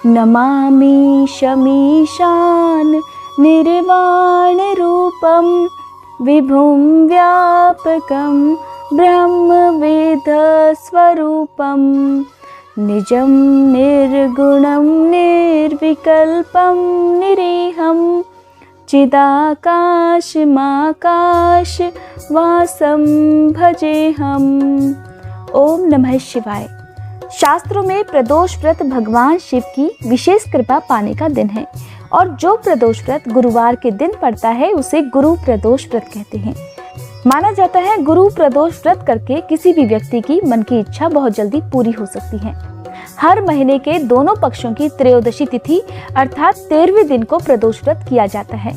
नमामि शमीशान निर्वाण रूपम विभुं व्यापकं ब्रह्मवेद स्वरूपम निजं निर्गुणं निर्विकल्पं निरीहं चिदाकाशमाकाश वासं भजेहम्। ओम नमः शिवाय। शास्त्रों में प्रदोष व्रत भगवान शिव की विशेष कृपा पाने का दिन है और जो प्रदोष व्रत गुरुवार के दिन पड़ता है उसे गुरु प्रदोष व्रत कहते हैं। माना जाता है गुरु प्रदोष व्रत करके किसी भी व्यक्ति की मन की इच्छा बहुत जल्दी पूरी हो सकती है। हर महीने के दोनों पक्षों की त्रयोदशी तिथि अर्थात 13वें दिन को प्रदोष व्रत किया जाता है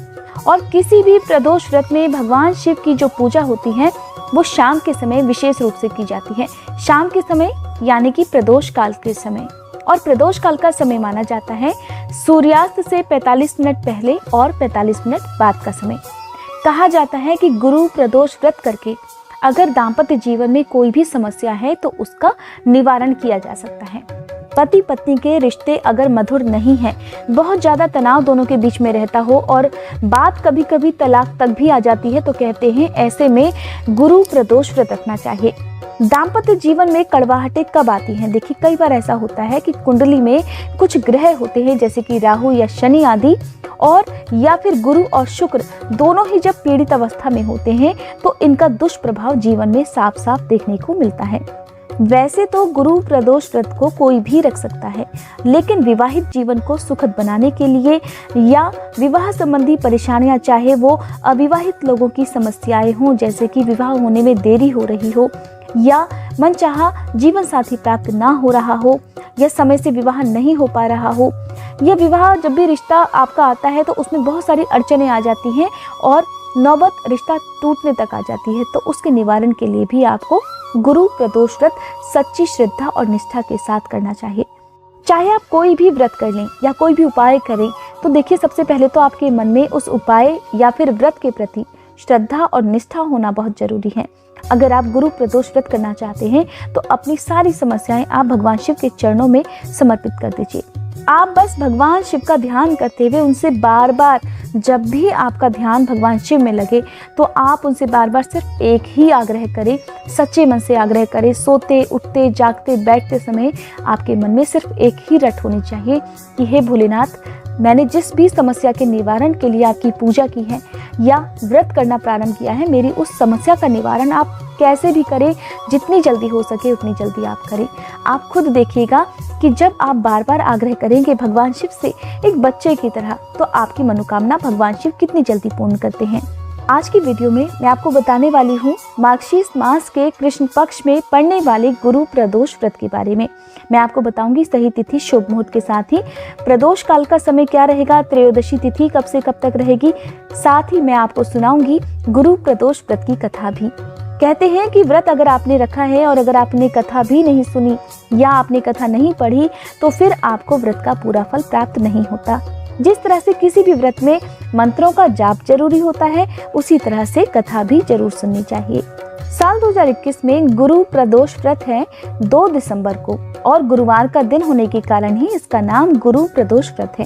और किसी भी प्रदोष व्रत में भगवान शिव की जो पूजा होती है वो शाम के समय विशेष रूप से की जाती है। शाम के समय यानी कि प्रदोष काल के समय, और प्रदोष काल का समय माना जाता है सूर्यास्त से 45 मिनट पहले और 45 मिनट बाद का समय। कहा जाता है कि गुरु प्रदोष व्रत करके अगर दाम्पत्य जीवन में कोई भी समस्या है तो उसका निवारण किया जा सकता है। पति पत्नी के रिश्ते अगर मधुर नहीं है, बहुत ज़्यादा तनाव दोनों के बीच में रहता हो और बात कभी कभी तलाक तक भी आ जाती है तो कहते हैं ऐसे में गुरु प्रदोष व्रत रखना चाहिए। दाम्पत्य जीवन में कड़वाहटें कब आती हैं? देखिए कई बार ऐसा होता है कि कुंडली में कुछ ग्रह होते हैं जैसे कि राहु या शनि आदि, और या फिर गुरु और शुक्र दोनों ही जब पीड़ित अवस्था में होते हैं तो इनका दुष्प्रभाव जीवन में साफ साफ देखने को मिलता है। वैसे तो गुरु प्रदोष व्रत को कोई भी रख सकता है, लेकिन विवाहित जीवन को सुखद बनाने के लिए या विवाह संबंधी परेशानियां, चाहे वो अविवाहित लोगों की समस्याएं हों जैसे कि विवाह होने में देरी हो रही हो या मनचाहा जीवन साथी प्राप्त ना हो रहा हो या समय से विवाह नहीं हो पा रहा हो, या विवाह जब भी रिश्ता आपका आता है तो उसमें बहुत सारी अड़चनें आ जाती हैं और नौबत रिश्ता टूटने तक आ जाती है, तो उसके निवारण के लिए भी आपको गुरु प्रदोष व्रत सच्ची श्रद्धा और निष्ठा के साथ करना चाहिए। चाहे आप कोई भी व्रत कर लें या कोई भी उपाय करें तो देखिए सबसे पहले तो आपके मन में उस उपाय या फिर व्रत के प्रति श्रद्धा और निष्ठा होना बहुत जरूरी है। अगर आप गुरु प्रदोष व्रत करना चाहते हैं तो अपनी सारी समस्याएं आप भगवान शिव के चरणों में समर्पित कर दीजिए। आप बस भगवान शिव का ध्यान करते हुए उनसे बार बार, जब भी आपका ध्यान भगवान शिव में लगे तो आप उनसे बार बार सिर्फ एक ही आग्रह करें, सच्चे मन से आग्रह करें। सोते उठते जागते बैठते समय आपके मन में सिर्फ एक ही रट होनी चाहिए कि हे भोलेनाथ, मैंने जिस भी समस्या के निवारण के लिए आपकी पूजा की है या व्रत करना प्रारंभ किया है, मेरी उस समस्या का निवारण आप कैसे भी करें, जितनी जल्दी हो सके उतनी जल्दी आप करें। आप खुद देखिएगा कि जब आप बार बार आग्रह करेंगे भगवान शिव से एक बच्चे की तरह, तो आपकी मनोकामना भगवान शिव कितनी जल्दी पूर्ण करते हैं। आज की वीडियो में मैं आपको बताने वाली हूँ मार्गशीर्ष मास के कृष्ण पक्ष में पड़ने वाले गुरु प्रदोष व्रत के बारे में। मैं आपको बताऊंगी सही तिथि, शुभ मुहूर्त के साथ ही प्रदोष काल का समय क्या रहेगा, त्रयोदशी तिथि कब से कब तक रहेगी, साथ ही मैं आपको सुनाऊंगी गुरु प्रदोष व्रत की कथा भी। कहते हैं कि व्रत अगर आपने रखा है और अगर आपने कथा भी नहीं सुनी या आपने कथा नहीं पढ़ी तो फिर आपको व्रत का पूरा फल प्राप्त नहीं होता। जिस तरह से किसी भी व्रत में मंत्रों का जाप जरूरी होता है, उसी तरह से कथा भी जरूर सुननी चाहिए। साल 2021 में गुरु प्रदोष व्रत है 2 दिसंबर को और गुरुवार का दिन होने के कारण ही इसका नाम गुरु प्रदोष व्रत है।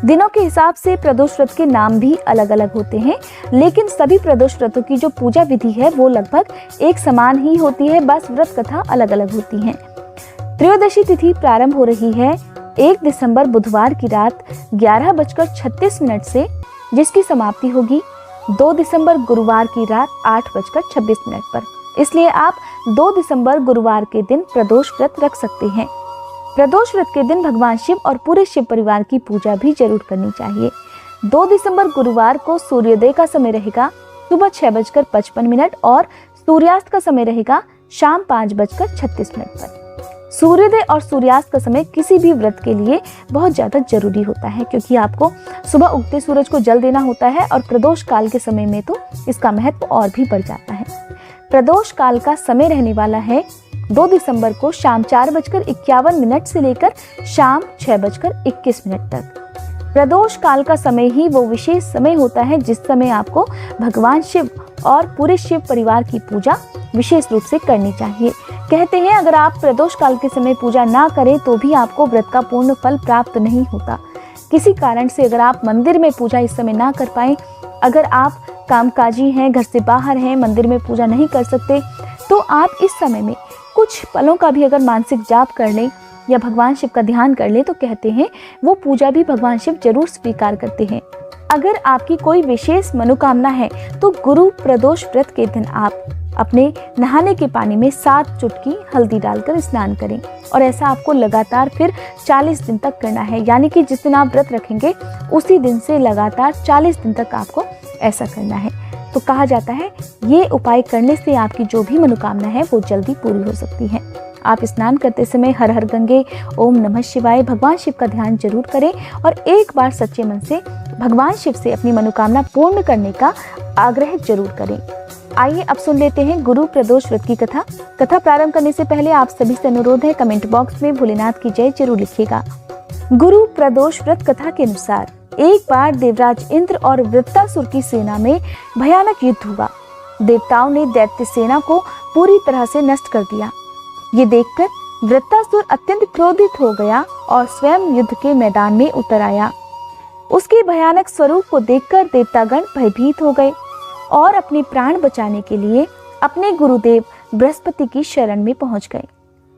दिनों के हिसाब से प्रदोष व्रत के नाम भी अलग अलग होते हैं, लेकिन सभी प्रदोष व्रतों की जो पूजा विधि है वो लगभग एक समान ही होती है, बस व्रत कथा अलग अलग होती है। त्रयोदशी तिथि प्रारंभ हो रही है 1 दिसंबर बुधवार की रात 11:36 से, जिसकी समाप्ति होगी 2 दिसंबर गुरुवार की रात 8:26 पर। इसलिए आप 2 दिसंबर गुरुवार के दिन प्रदोष व्रत रख सकते हैं। प्रदोष व्रत के दिन भगवान शिव और पूरे शिव परिवार की पूजा भी जरूर करनी चाहिए। 2 दिसंबर गुरुवार को सूर्योदय का समय रहेगा सुबह 6:55 और सूर्यास्त का समय रहेगा शाम 5:36 पर। सूर्योदय और सूर्यास्त का समय किसी भी व्रत के लिए बहुत ज़्यादा जरूरी होता है, क्योंकि आपको सुबह उगते सूरज को जल देना होता है और प्रदोष काल के समय में तो इसका महत्व और भी बढ़ जाता है। प्रदोष काल का समय रहने वाला है 2 दिसंबर को शाम 4:51 से लेकर शाम 6:21 तक। प्रदोष काल का समय ही वो विशेष समय होता है जिस समय आपको भगवान शिव और पूरे शिव परिवार की पूजा विशेष रूप से करनी चाहिए। कहते हैं अगर आप प्रदोष काल के समय पूजा ना करें तो भी आपको व्रत का पूर्ण फल प्राप्त नहीं होता। किसी कारण से अगर आप मंदिर में पूजा इस समय ना कर पाए, अगर आप कामकाजी हैं, घर से बाहर हैं, मंदिर में पूजा नहीं कर सकते, तो आप इस समय में कुछ पलों का भी अगर मानसिक जाप कर लें या भगवान शिव का ध्यान कर लें तो कहते हैं वो पूजा भी भगवान शिव जरूर स्वीकार करते हैं। अगर आपकी कोई विशेष मनोकामना है तो गुरु प्रदोष व्रत के दिन आप अपने नहाने के पानी में 7 चुटकी हल्दी डालकर स्नान करें और ऐसा आपको लगातार फिर 40 दिन तक करना है। यानी कि जिस दिन आप व्रत रखेंगे उसी दिन से लगातार 40 दिन तक आपको ऐसा करना है। तो कहा जाता है ये उपाय करने से आपकी जो भी मनोकामना है वो जल्दी पूरी हो सकती है। आप स्नान करते समय हर हर गंगे, ओम नमः शिवाय, भगवान शिव का ध्यान जरूर करें और एक बार सच्चे मन से भगवान शिव से अपनी मनोकामना पूर्ण करने का आग्रह जरूर करें। आइए अब सुन लेते हैं गुरु प्रदोष व्रत की कथा। कथा प्रारंभ करने से पहले आप सभी से अनुरोध है कमेंट बॉक्स में भोलेनाथ की जय जरूर लिखिएगा। गुरु प्रदोष व्रत कथा के अनुसार एक बार देवराज इंद्र और वृत्तासुर की सेना में भयानक युद्ध हुआ। देवताओं ने दैत्य सेना को पूरी तरह से नष्ट कर दिया। ये देखकर वृत्तासुर अत्यंत क्रोधित हो गया और स्वयं युद्ध के मैदान में उतर आया। उसके भयानक स्वरूप को देखकर देवतागण भयभीत हो गए और अपने प्राण बचाने के लिए अपने गुरुदेव बृहस्पति की शरण में पहुंच गए।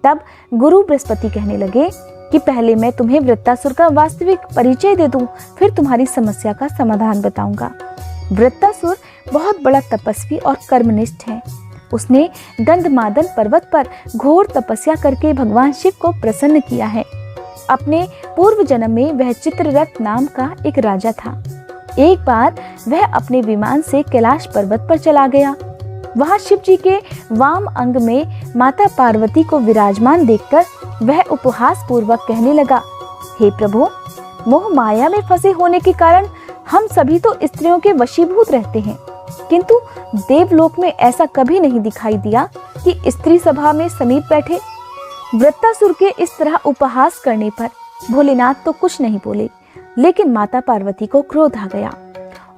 तब गुरु बृहस्पति कहने लगे कि पहले मैं तुम्हें वृत्तासुर का वास्तविक परिचय दे दूं, फिर तुम्हारी समस्या का समाधान बताऊंगा। वृत्तासुर बहुत बड़ा तपस्वी और कर्मनिष्ठ है। उसने गंधमादन पर्वत पर घोर तपस्या करके भगवान शिव को प्रसन्न किया है। अपने पूर्व जन्म में वह चित्ररथ नाम का एक राजा था। एक बार वह अपने विमान से कैलाश पर्वत पर चला गया। वहां शिव जी के वाम अंग में माता पार्वती को विराजमान देखकर वह उपहास पूर्वक कहने लगा, हे प्रभु, मोह माया में फंसे होने के कारण हम सभी तो स्त्रियों के वशीभूत रहते हैं, किंतु देवलोक में ऐसा कभी नहीं दिखाई दिया कि स्त्री सभा में समीप बैठे। वृत्तासुर के इस तरह उपहास करने पर भोलेनाथ तो कुछ नहीं बोले, लेकिन माता पार्वती को क्रोध आ गया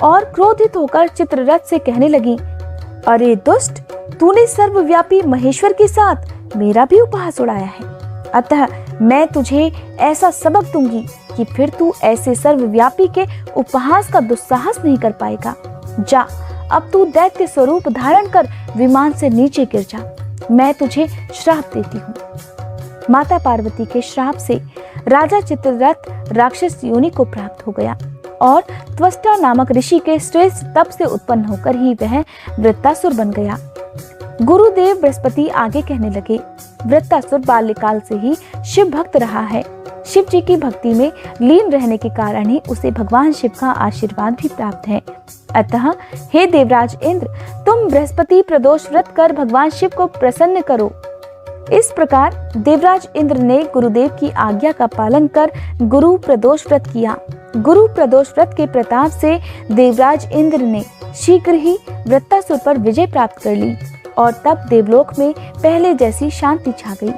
और क्रोधित होकर चित्ररथ से कहने लगी, अरे दुष्ट, तूने सर्वव्यापी महेश्वर के साथ मेरा भी उपहास उड़ाया है। अतः मैं तुझे ऐसा सबक दूंगी कि फिर तू ऐसे सर्वव्यापी के उपहास का दुस्साहस नहीं कर पाएगा। जा, अब तू दैत्य स्वरूप धारण कर विमान से नीचे गिर जा। मैं तुझे श्राप देती हूँ। माता पार्वती के श्राप से राजा चित्ररथ राक्षस योनि को प्राप्त हो गया और त्वष्टा नामक ऋषि के श्रेष्ठ तप से उत्पन्न होकर ही वह वृत्तासुर बन गया। गुरुदेव बृहस्पति आगे कहने लगे, वृत्तासुर बाल्यकाल से ही शिव भक्त रहा है। शिव जी की भक्ति में लीन रहने के कारण ही उसे भगवान शिव का आशीर्वाद भी प्राप्त है। अतः हे देवराज इंद्र, तुम बृहस्पति प्रदोष व्रत कर भगवान शिव को प्रसन्न करो। इस प्रकार देवराज इंद्र ने गुरुदेव की आज्ञा का पालन कर गुरु प्रदोष व्रत किया। गुरु प्रदोष व्रत के प्रताप से देवराज इंद्र ने शीघ्र ही वृत्तासुर पर विजय प्राप्त कर ली और तब देवलोक में पहले जैसी शांति छा गई।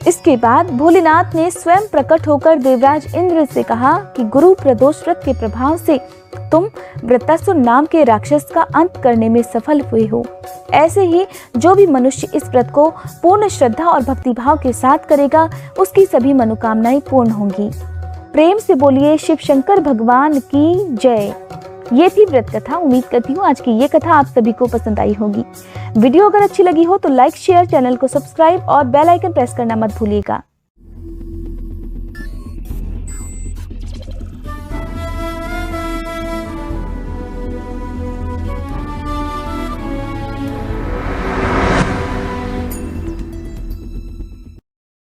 इसके बाद भोलेनाथ ने स्वयं प्रकट होकर देवराज इंद्र से कहा कि गुरु प्रदोष व्रत के प्रभाव से तुम वृत्तासुर नाम के राक्षस का अंत करने में सफल हुए हो। ऐसे ही जो भी मनुष्य इस व्रत को पूर्ण श्रद्धा और भक्तिभाव के साथ करेगा, उसकी सभी मनोकामनाएं पूर्ण होंगी। प्रेम से बोलिए शिव शंकर भगवान की जय। ये थी व्रत कथा। उम्मीद करती हूँ आज की ये कथा आप सभी को पसंद आई होगी। वीडियो अगर अच्छी लगी हो तो लाइक, शेयर, चैनल को सब्सक्राइब और बेल आइकन प्रेस करना मत भूलिएगा।